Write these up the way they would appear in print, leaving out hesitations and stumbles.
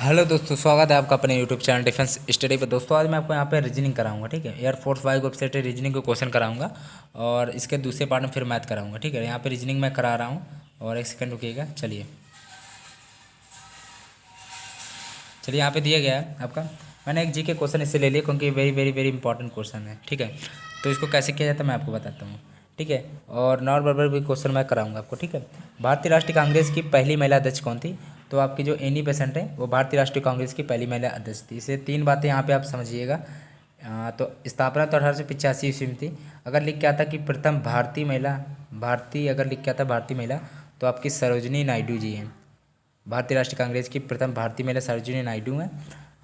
Hello दोस्तों, स्वागत है आपका अपने यूट्यूब चैनल डिफेंस स्टडी पे। दोस्तों आज मैं आपको यहाँ पे रीजनिंग कराऊंगा, ठीक है। एयरफोर्स वाई ग्रुप से रीजनिंग को क्वेश्चन कराऊंगा और इसके दूसरे पार्ट में फिर मैथ कराऊंगा, ठीक है। यहाँ पे रीजनिंग मैं करा रहा हूँ और एक सेकंड रुकिएगा। चलिए यहाँ पे दिया गया है आपका। मैंने एक जी के क्वेश्चन इससे ले लिया क्योंकि very very very important question है, ठीक है। तो इसको कैसे किया जाता है मैं आपको बताता हूँ, ठीक है। और नॉन वर्बल भी क्वेश्चन मैं कराऊंगा आपको, ठीक है। भारतीय राष्ट्रीय कांग्रेस की पहली महिला अध्यक्ष कौन थी? तो आपकी जो एनी बेसेंट है वो भारतीय राष्ट्रीय कांग्रेस की पहली महिला अध्यक्ष थी। इसे तीन बातें यहाँ पे आप समझिएगा। तो स्थापना तो 1885 ईस्वी में थी। अगर लिख के आता कि प्रथम भारतीय महिला, भारतीय अगर लिख के आता भारतीय महिला, तो आपकी सरोजनी नायडू जी हैं। भारतीय राष्ट्रीय कांग्रेस की प्रथम भारतीय महिला सरोजिनी नायडू हैं।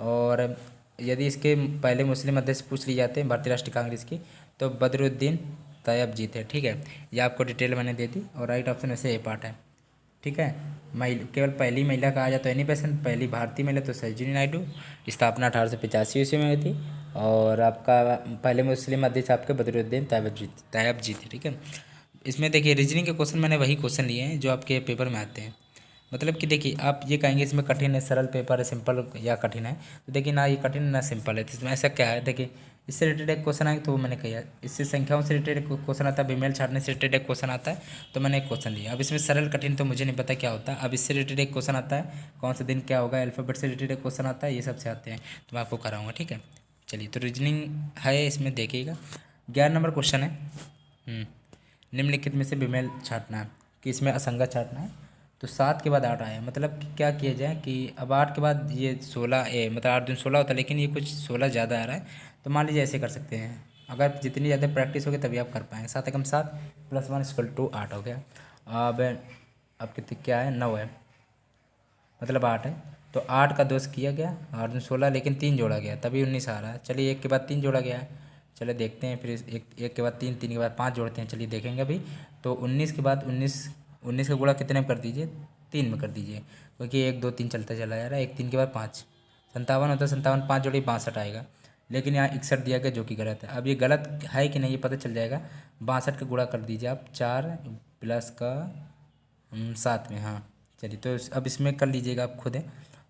और यदि इसके पहले मुस्लिम अध्यक्ष पूछ लिए जाते हैं भारतीय राष्ट्रीय कांग्रेस की, तो बदरुद्दीन तैयब थे, ठीक है। ये आपको डिटेल मैंने दे दी और राइट ऑप्शन वैसे ए पार्ट है, ठीक है। महिला केवल पहली महिला कहा जाए तो एनी बेसेंट, पहली भारतीय महिला तो सरोजिनी नायडू। स्थापना 1885 ईस्वी में हुई थी। और आपका पहले मुस्लिम अध्यक्ष आपके बदरुद्दीन तैयब जी थे, ठीक है। इसमें देखिए रीजनिंग के क्वेश्चन मैंने वही क्वेश्चन लिए हैं जो आपके पेपर में आते हैं। मतलब कि देखिए आप ये कहेंगे इसमें कठिन है, सरल पेपर है, सिंपल या कठिन है, तो देखिए ना ये कठिन ना सिंपल है। तो इसमें ऐसा क्या है, देखिए इससे रिलेटेड एक क्वेश्चन आए तो वो मैंने कहा, इससे संख्याओं से रिलेटेड क्वेश्चन आता है, बेमेल छाटने से रिलेटेड एक क्वेश्चन आता है, तो मैंने एक क्वेश्चन लिया। अब इसमें सरल कठिन तो मुझे नहीं पता क्या होता है। अब इससे रिलेटेड एक क्वेश्चन आता है, कौन सा दिन क्या होगा, अल्फ़ाबेट से रिलेटेड एक क्वेश्चन आता है, ये सबसे आते हैं, तो मैं आपको कराऊंगा, ठीक है। चलिए तो रीजनिंग है, इसमें देखिएगा 11 नंबर क्वेश्चन है। निम्नलिखित में से बेमेल छाटना है कि इसमें असंगत छाटना है। तो 7 के बाद 8 आया, मतलब कि क्या किया जाए कि अब 8 के बाद ये 16 मतलब 8 दिन 16 होता है, लेकिन ये कुछ 16 ज़्यादा आ रहा है। तो मान लीजिए ऐसे कर सकते हैं, अगर जितनी ज़्यादा प्रैक्टिस होगी तभी आप कर पाएंगे। 7 एकम 7 प्लस 1 इक्वल टू 8 हो गया। अब कितने क्या है, 9 है, मतलब 8 है। तो 8 का 2 किया गया, 8 दूनी 16, लेकिन 3 जोड़ा गया तभी 19 आ रहा है। चलिए एक के बाद 3 जोड़ा गया है, चलिए देखते हैं फिर एक के बाद 3, 3 के बाद 5 जोड़ते हैं, चलिए देखेंगे अभी। तो 19 के बाद 19 का गुणा कितने में कर दीजिए, 3 में कर दीजिए, क्योंकि 1 2 3 चलता चला जा रहा है। एक 3 के बाद 5 57 होता है, 57 5 जोड़ी 62 आएगा, लेकिन यहाँ 61 दिया गया जो कि गलत है। अब ये गलत है कि नहीं ये पता चल जाएगा। 62 का गुणा कर दीजिए आप 4 प्लस का 7 में, हाँ। चलिए तो अब इसमें कर लीजिएगा आप खुद है।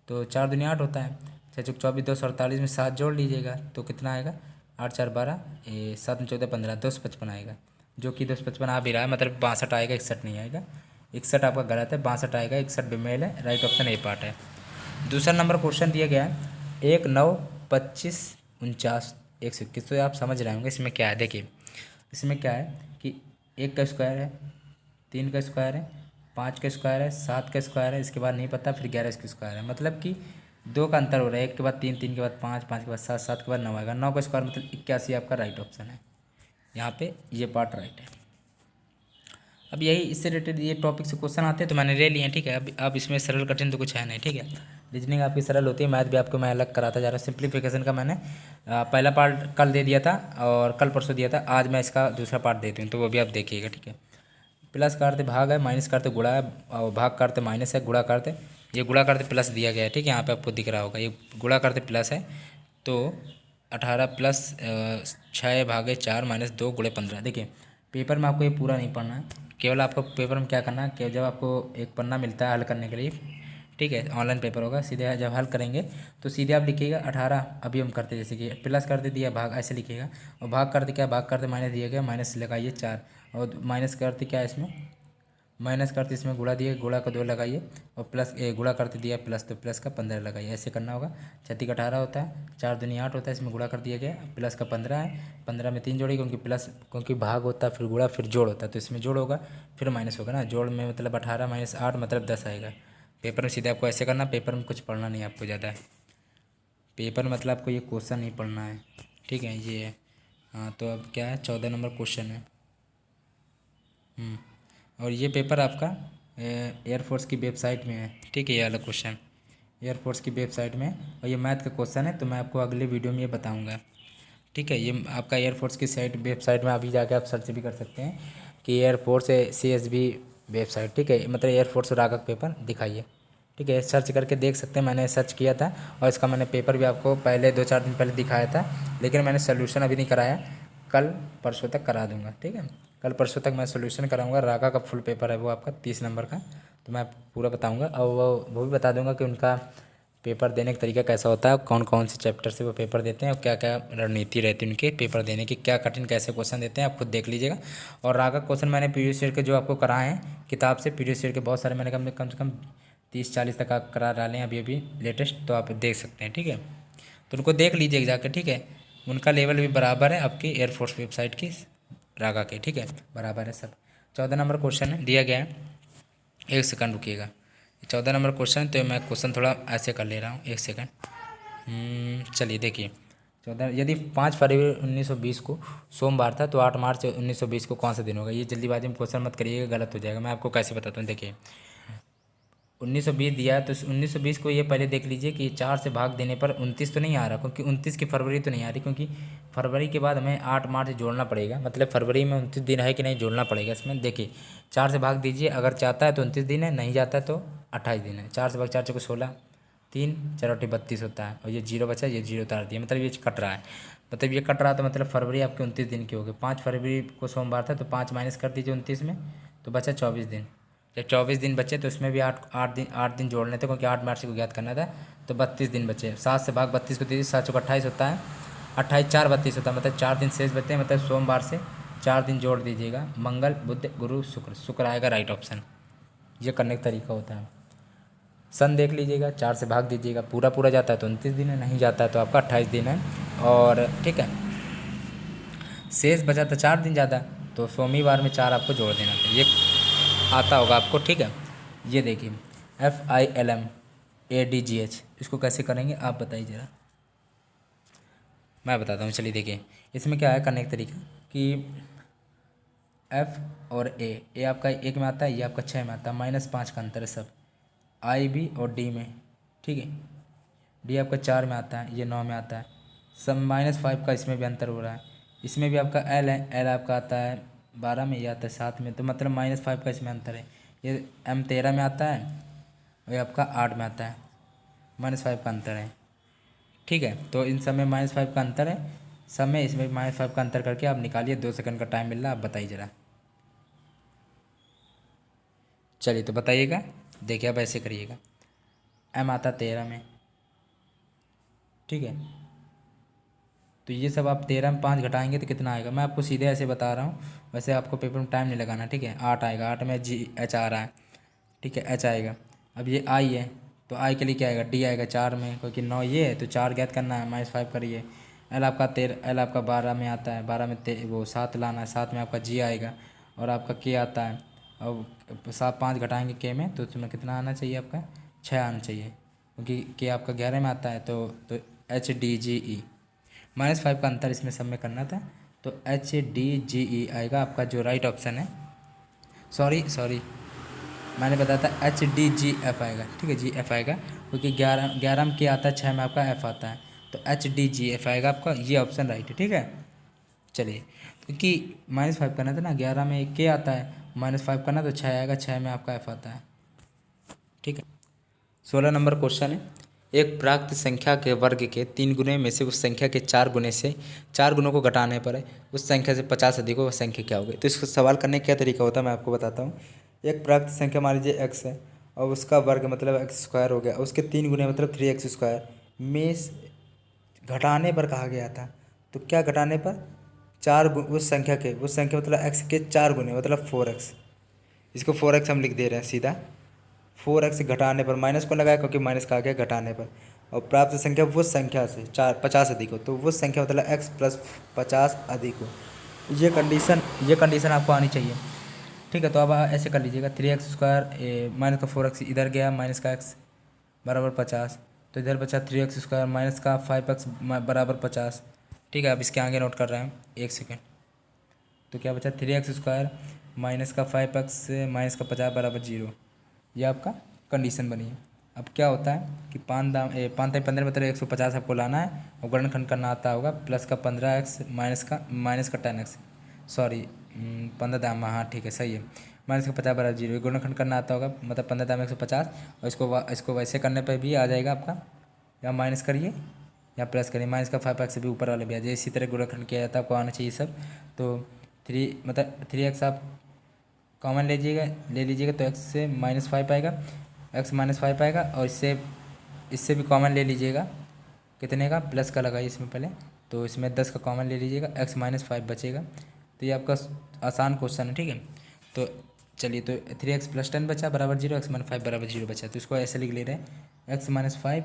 तो 4 दूनी 8 होता है, 6 चौक 24 248 में 7 जोड़ लीजिएगा तो कितना आएगा, 8 4 12, 7 में 14 15, 255 आएगा, जो कि 255 आ भी रहा है, मतलब 62 आएगा, 61 नहीं आएगा। 61 आपका गलत है, 62 आएगा, 61 बेमेल है, राइट ऑप्शन ए पार्ट है। दूसरा नंबर क्वेश्चन दिया गया है 1 9 25 49 121। तो आप समझ रहे होंगे इसमें क्या है। देखिए इसमें क्या है कि 1 का स्क्वायर है, 3 का स्क्वायर है, 5 का स्क्वायर है, 7 का स्क्वायर है, इसके बाद नहीं पता, फिर 11 का स्क्वायर है, मतलब कि 2 का अंतर हो रहा है। 1 के बाद 3, 3 के बाद 5, 5 के बाद 7, 7 के बाद 9 आएगा। 9 का स्क्वायर मतलब 81 आपका राइट ऑप्शन है, यहाँ पे ये पार्ट राइट है। अब यही इससे रिलेटेड ये टॉपिक से क्वेश्चन आते हैं तो मैंने ले लिए हैं, ठीक है। अब इसमें सरल कठिन तो कुछ है नहीं, ठीक है। रीजनिंग आपकी सरल होती है, मैथ भी आपको मैं अलग कराता जा रहा हूँ। सिंप्लीफिकेशन का मैंने पहला पार्ट कल दे दिया था और कल परसों दिया था, आज मैं इसका दूसरा पार्ट देती हूँ, तो वो भी आप देखिएगा, ठीक है। प्लस का अर्थ भाग है, माइनस का अर्थ गुणा है, और भाग का अर्थ माइनस है, गुणा का अर्थ ये गुणा का अर्थ प्लस दिया गया है, ठीक है। यहाँ पे आपको दिख रहा होगा ये गुणा का अर्थ प्लस है। तो 18 प्लस 6 भागे 4 माइनस 2 गुणे 15। देखिए पेपर में आपको ये पूरा नहीं पढ़ना है, केवल आपको पेपर में क्या करना है कि जब आपको एक पन्ना मिलता है हल करने के लिए, ठीक है, ऑनलाइन पेपर होगा, सीधे जब हल करेंगे तो सीधे आप लिखिएगा 18, अभी हम करते जैसे कि प्लस करते दिया भाग ऐसे लिखिएगा, और भाग करते क्या, भाग करते माइनस दिया गया, माइनस लगाइए 4, और माइनस करते क्या है इसमें, माइनस करते इसमें गुणा दिए, गुणा का 2 लगाइए, और प्लस गुणा करते दिया प्लस, तो प्लस का 15 लगाइए, ऐसे करना होगा। 36 का 18 होता है, 4 दूनी 8 होता है, इसमें गुणा कर दिया गया, प्लस का 15 है, 15 में 3 जोड़िए क्योंकि प्लस, क्योंकि भाग होता है फिर गुणा फिर जोड़ होता है, तो इसमें जोड़ होगा फिर माइनस होगा ना, जोड़ में मतलब 18 माइनस 8 मतलब 10 आएगा। पेपर में सीधे आपको ऐसे करना, पेपर में कुछ पढ़ना नहीं आपको ज़्यादा, पेपर में मतलब आपको ये क्वेश्चन नहीं पढ़ना है, ठीक है, ये है। हाँ तो अब क्या है, 14 नंबर क्वेश्चन है। और ये पेपर आपका एयरफोर्स की वेबसाइट में है, ठीक है, ये वाला क्वेश्चन एयरफोर्स की वेबसाइट में है, और ये मैथ का क्वेश्चन है, तो मैं आपको अगले वीडियो में ये बताऊंगा, ठीक है। ये आपका एयरफोर्स की वेबसाइट में अभी जाके आप सर्च भी कर सकते हैं कि एयरफोर्स CSB वेबसाइट, ठीक है, मतलब एयरफोर्स रागक पेपर दिखाइए, ठीक है, सर्च करके देख सकते हैं। मैंने सर्च किया था और इसका मैंने पेपर भी आपको पहले 2 4 दिन पहले दिखाया था, लेकिन मैंने सोल्यूशन अभी नहीं कराया, कल परसों तक करा दूंगा, ठीक है। कल परसों तक मैं सोल्यूशन कराऊंगा। रागा का फुल पेपर है वो आपका 30 नंबर का, तो मैं पूरा बताऊंगा, और वो भी बता दूंगा कि उनका पेपर देने का तरीका कैसा होता है, कौन कौन से चैप्टर से वो पेपर देते हैं और क्या क्या रणनीति रहती है उनके पेपर देने की, क्या कठिन कैसे क्वेश्चन देते हैं, आप खुद देख लीजिएगा। और रागा क्वेश्चन मैंने प्रीवियस ईयर के जो आपको कराए हैं किताब से, प्रीवियस ईयर के बहुत सारे मैंने कम से कम 30-40 तक आप करा डाले हैं अभी अभी लेटेस्ट, तो आप देख सकते हैं, ठीक है। तो उनको देख लीजिए जाकर, ठीक है। उनका लेवल भी बराबर है आपकी एयरफोर्स वेबसाइट की रागा के, ठीक है, बराबर है सब। 14 नंबर क्वेश्चन है दिया गया है, 1 सेकंड रुकिएगा। 14 नंबर क्वेश्चन, तो मैं क्वेश्चन थोड़ा ऐसे कर ले रहा हूँ, 1 सेकंड। चलिए देखिए 14, यदि 5 फरवरी 1920 को सोमवार था तो 8 मार्च 1920 को कौन सा दिन होगा। ये जल्दीबाजी में क्वेश्चन मत करिएगा, गलत हो जाएगा। मैं आपको कैसे बताता हूँ, देखिए 1920 दिया है तो 1920 को ये पहले देख लीजिए कि 4 से भाग देने पर 29 तो नहीं आ रहा, क्योंकि 29 की फरवरी तो नहीं आ रही, क्योंकि फरवरी के बाद हमें 8 मार्च जोड़ना पड़ेगा, मतलब फरवरी में 29 दिन है कि नहीं जोड़ना पड़ेगा इसमें। देखिए 4 से भाग दीजिए, अगर चाहता है तो 29 दिन है, नहीं जाता है तो 28 दिन है। 4 से भाग 4 चौके 16, 3 4 8 32 होता है, और ये जीरो बचा, ये जीरो उतार दिया, मतलब ये कट रहा है, मतलब ये कट रहा तो मतलब फरवरी आपके 29 दिन की होगी। 5 फरवरी को सोमवार था तो 5 माइनस कर दीजिए 29 में, तो बचा 24 दिन। जब 24 दिन बचे तो इसमें भी आठ दिन जोड़ने थे, क्योंकि 8 मार्च को ज्ञात करना था, तो 32 दिन बचे। 7 से भाग 32 को दीजिए, 7 चौका 28 होता है, 28 4 32 होता है, मतलब 4 दिन शेष बचते हैं, मतलब सोमवार से 4 दिन जोड़ दीजिएगा, मंगल बुध गुरु शुक्र, शुक्र आएगा राइट ऑप्शन। ये करने का तरीका होता है। सन देख लीजिएगा, 4 से भाग दीजिएगा, पूरा पूरा जाता है तो 29 दिन है, नहीं जाता है तो आपका 28 दिन है, और ठीक है। शेष बचा तो 4 दिन ज़्यादा, तो सोमवार में 4 आपको जोड़ देना था, ये आता होगा आपको, ठीक है। ये देखिए FILMADGH, इसको कैसे करेंगे आप बताइए ज़रा, मैं बताता हूँ। चलिए देखिए इसमें क्या है करने का तरीका, कि F और A आपका 1 में आता है, ये आपका 6 में आता है, -5 का अंतर है सब, IB और D में, ठीक है। D आपका 4 में आता है, ये 9 में आता है, सब -5 का इसमें भी अंतर हो रहा है। इसमें भी आपका L है, L आपका आता है 12 में, ये आता है 7 में, तो मतलब -5 का इसमें अंतर है। ये M 13 में आता है, और ये आपका 8 में आता है, -5 का अंतर है, ठीक है। तो इन सब में -5 का अंतर है, सब में इसमें -5 का अंतर करके आप निकालिए। 2 सेकंड का टाइम मिल रहा है, आप बताइए ज़रा। चलिए तो बताइएगा, देखिए आप ऐसे करिएगा, M आता 13 में, ठीक है। तो ये सब आप 13 में 5 घटाएंगे तो कितना आएगा, मैं आपको सीधे ऐसे बता रहा हूँ, वैसे आपको पेपर में टाइम नहीं लगाना, ठीक है। 8 आएगा, 8 में GH आ रहा है, ठीक है, H आएगा। अब ये I है, तो I के लिए क्या आएगा, D आएगा 4 में, क्योंकि 9 ये है तो 4 ज्ञात करना है, -5 करिए। L आपका 12 में आता है, 12 में वो 7 लाना है, 7 में आपका G आएगा, और आपका K आता है। अब 5 घटाएंगे K में तो उसमें कितना आना चाहिए, आपका 6 आना चाहिए, क्योंकि K आपका 11 में आता है, तो HDGE, -5 का अंतर इसमें सब में करना था, तो HDGE आएगा आपका जो राइट ऑप्शन है। सॉरी मैंने बताया था HDGF आएगा, ठीक है, GF आएगा, क्योंकि 11 में क्या आता है, 6 में आपका F आता है, तो HDGF आएगा आपका, ये ऑप्शन राइट है, ठीक है। चलिए क्योंकि -5 करना था ना, 11 में K आता है, -5 करना तो 6 आएगा, 6 में आपका F आता है, ठीक है। 16 नंबर क्वेश्चन है, एक प्राकृत संख्या के वर्ग के 3 गुने में से उस संख्या के 4 गुने से 4 गुनों को घटाने पर उस संख्या से 50 अधिक हो, वह संख्या क्या होगी। तो इसको सवाल करने का क्या तरीका होता है मैं आपको बताता हूँ। एक प्राकृत संख्या मान लीजिए x है, और उसका वर्ग मतलब x² हो गया, उसके 3 गुने मतलब 3x² में घटाने पर कहा गया था, तो क्या घटाने पर, उस संख्या मतलब x के 4 गुने मतलब 4x, इसको 4x हम लिख दे रहे हैं सीधा। 4x घटाने पर, माइनस को लगाया क्योंकि माइनस का आ गया घटाने पर, और प्राप्त संख्या वो संख्या से 50 अधिक हो, तो वो संख्या मतलब x + 50 अधिक हो। ये कंडीशन आपको आनी चाहिए, ठीक है। तो अब ऐसे कर लीजिएगा, 3x² माइनस का 4x इधर गया, माइनस का x बराबर 50, तो इधर बचा 3x² माइनस का 5x बराबर 50, ठीक है। अब इसके आगे नोट कर रहे हैं, 1 सेकेंड। तो क्या बचा, 3x² माइनस का 5x माइनस का 50 बराबर 0, ये आपका कंडीशन बनी है। अब क्या होता है कि 5×15 मतलब 150 आपको लाना है, और गुणनखंड करना आता होगा, प्लस का 15x माइनस का 10x, सॉरी 15 हाँ ठीक है सही है, माइनस का 50 बराबर 0, गुणनखंड करना आता होगा, मतलब 15×150, और इसको वैसे करने पर भी आ जाएगा आपका, या माइनस करिए या प्लस करिए, माइनस का 5x से भी ऊपर वाले भी आ जाए, इसी तरह गुणनखंड किया जाता है, आपको आना चाहिए सब। तो 3x आप कॉमन ले लीजिएगा, तो x से -5 आएगा, x -5 आएगा, और इससे इससे भी कॉमन ले लीजिएगा, कितने का, प्लस का लगाइए इसमें पहले, तो इसमें 10 का कॉमन ले लीजिएगा, x माइनस 5 बचेगा। तो ये आपका आसान क्वेश्चन है, ठीक है। तो चलिए, तो 3x प्लस 10 बचा बराबर 0, x माइनस 5 बराबर 0 बचा, तो इसको ऐसे लिख ले रहे हैं x माइनस 5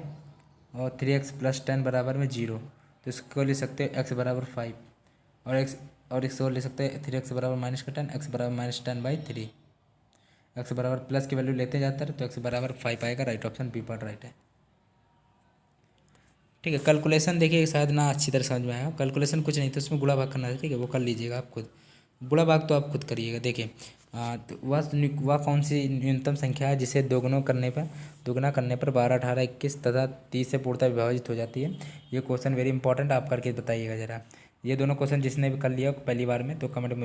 और 3x प्लस 10 बराबर में 0, तो इसको ले सकते हैं x बराबर 5 और x और ले सकते हैं 3x बराबर माइनस का 10, x बराबर माइनस 10/3, x बराबर प्लस की वैल्यू लेते जाता है तो x बराबर 5 आएगा। राइट ऑप्शन बी पर राइट है, ठीक है। कैलकुलेशन देखिए शायद ना अच्छी तरह समझ में आया, कैलकुलेशन कुछ नहीं तो उसमें गुणा भाग करना है, ठीक है, वो कर लीजिएगा आप खुद, गुणा भाग तो आप खुद करिएगा। देखिए तो वह कौन सी न्यूनतम संख्या है जिसे दोगुना करने पर 12, 18, 21 तथा 30 से पूर्णतः विभाजित हो जाती है। ये क्वेश्चन वेरी इंपॉर्टेंट, आप करके बताइएगा ज़रा। ये दोनों क्वेश्चन जिसने भी कर लिया पहली बार में तो कमेंट में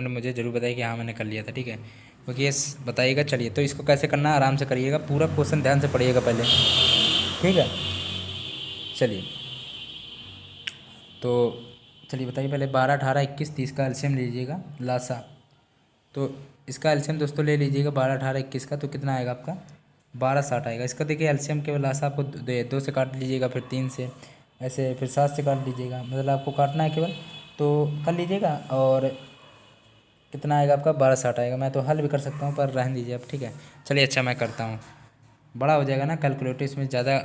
मुझे जरूर बताइए कि हाँ मैंने कर लिया था, ठीक है, क्योंकि ये बताइएगा। चलिए, तो इसको कैसे करना है आराम से करिएगा, पूरा क्वेश्चन ध्यान से पढ़िएगा पहले, ठीक है। चलिए, तो चलिए बताइए पहले 12, 18, 21, 30 का एलसीएम लीजिएगा लासा। तो इसका एलसीएम दोस्तों ले लीजिएगा 12, 18, 21 का, तो कितना आएगा आपका 12, 60 आएगा। इसका देखिए एलसीएम केवल लासा आपको 2 से काट लीजिएगा, फिर 3 से, ऐसे फिर 7 से काट लीजिएगा, मतलब आपको काटना है केवल, तो कर लीजिएगा। और कितना आएगा आपका 12, 60 आएगा। मैं तो हल भी कर सकता हूँ पर रहने दीजिए आप, ठीक है। चलिए अच्छा मैं करता हूँ, बड़ा हो जाएगा ना कैलकुलेटर, इसमें ज़्यादा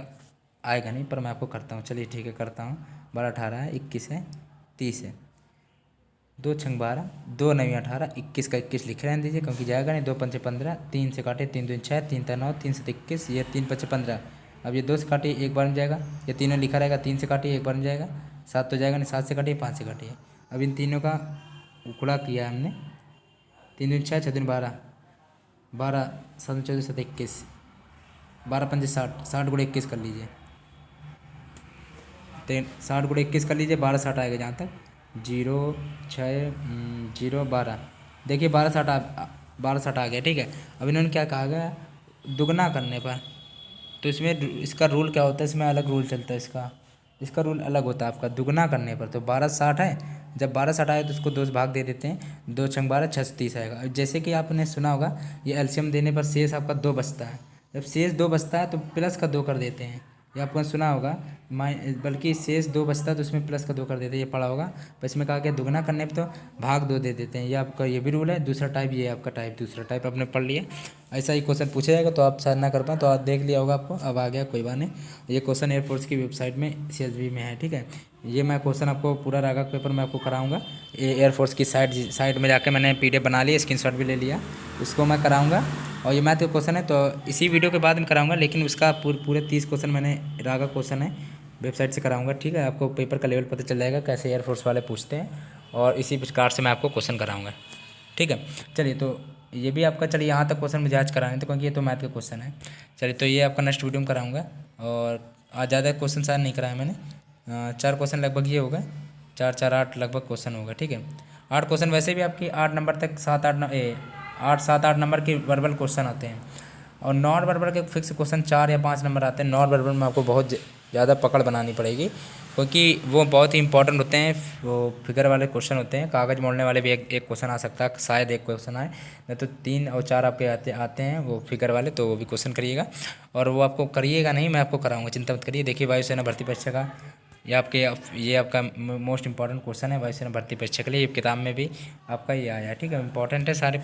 आएगा नहीं, पर मैं आपको करता हूँ। चलिए ठीक है, करता हूँ। 12, 18 है, 21 है, 30 है, 2 छंग 12, 2 9 18, 21 का 21 लिखे रहने दीजिए क्योंकि जाएगा नहीं। 2 पंचे 15, 3 से काटे 3 दूनी 6, 3 ता 9, 3 से 21, ये 3 पचे 15। अब ये 2 से काटिए एक बार में जाएगा, ये तीनों लिखा रहेगा, 3 से काटिए एक बार में जाएगा, 7 तो जाएगा नहीं, 7 से काटिए 5 से काटिए। अब इन तीनों का गुणा किया हमने, 3 दूनी 6, 6 दूनी 12, 12 7 14 7 21, 12 पंजे 60, 60 गुणे 21 कर लीजिए, तो 60 गुणे 21 कर लीजिए, 12, 60 आएगा जहाँ तक, 0 6 0 12। देखिए 12, 60 आ गया, ठीक है। अब इन्होंने क्या कहा गया, दुगना करने पर, तो इसमें इसका रूल क्या होता है, इसमें अलग रूल चलता है, इसका रूल अलग होता है आपका दुगना करने पर। तो 12, 60 है, जब 12, 60 आए तो उसको 2 से भाग दे देते हैं, 2 छंग 12, 6 से 30 आएगा। जैसे कि आपने सुना होगा, ये एलसीएम देने पर शेष आपका 2 बचता है, जब शेष 2 बचता है तो प्लस का 2 कर देते हैं, ये आपने सुना होगा। बल्कि शेष 2 बचता है तो उसमें प्लस का 2 कर देते हैं, ये पढ़ा होगा। पर इसमें कहा गया दुगना करने पर तो भाग 2 दे देते हैं, ये आपका ये भी रूल है। दूसरा टाइप ये आपका दूसरा टाइप आपने पढ़ लिया। ऐसा ही क्वेश्चन पूछा जाएगा तो आप शायद ना कर पाएँ, तो आप देख लिया होगा आपको, अब आ गया कोई बात नहीं। ये क्वेश्चन एयरफोर्स की वेबसाइट में CSB में है, ठीक है। ये मैं क्वेश्चन आपको पूरा रागा पेपर में आपको कराऊंगा, ये एयरफोर्स की साइट में जाके मैंने PDF बना लिया, स्क्रीनशॉट भी ले लिया, उसको मैं कराऊंगा। और ये मैथ का क्वेश्चन है तो इसी वीडियो के बाद में कराऊंगा, लेकिन उसका पूरे 30 क्वेश्चन मैंने रागा क्वेश्चन है वेबसाइट से कराऊंगा, ठीक है। आपको पेपर का लेवल पता चल जाएगा कैसे एयरफोर्स वाले पूछते हैं, और इसी प्रकार से मैं आपको क्वेश्चन कराऊंगा, ठीक है। चलिए, तो ये भी आपका, चलिए यहाँ तक क्वेश्चन मुझे आज कराने थे क्योंकि ये तो मैथ का क्वेश्चन है। चलिए, तो ये आपका नेक्स्ट वीडियो में कराऊंगा। और आज ज़्यादा क्वेश्चन शायद नहीं कराया मैंने, 4 क्वेश्चन लगभग ये हो गए, 4 4 8 लगभग क्वेश्चन होगा, ठीक है। 8 क्वेश्चन वैसे भी आपकी 8 नंबर तक 8 7 8 नंबर के वर्बल क्वेश्चन आते हैं, और नॉन वर्बल के फिक्स क्वेश्चन 4 या 5 नंबर आते हैं। नॉन वर्बल में आपको बहुत ज़्यादा पकड़ बनानी पड़ेगी क्योंकि वो बहुत ही इंपॉर्टेंट होते हैं, वो फिगर वाले क्वेश्चन होते हैं। कागज़ मोड़ने वाले भी एक क्वेश्चन आ सकता है, शायद एक क्वेश्चन आए, नहीं तो 3 और 4 आपके आते हैं वो फिगर वाले, तो वो भी क्वेश्चन करिएगा। और वो आपको करिएगा नहीं, मैं आपको कराऊंगा, चिंता मत करिए। देखिए वायुसेना भर्ती परीक्षा का ये आपका मोस्ट इंपॉर्टेंट क्वेश्चन है, वायुसेना भर्ती परीक्षा के लिए, ये किताब में भी आपका ये आया है, ठीक है। इंपॉर्टेंट है सारे।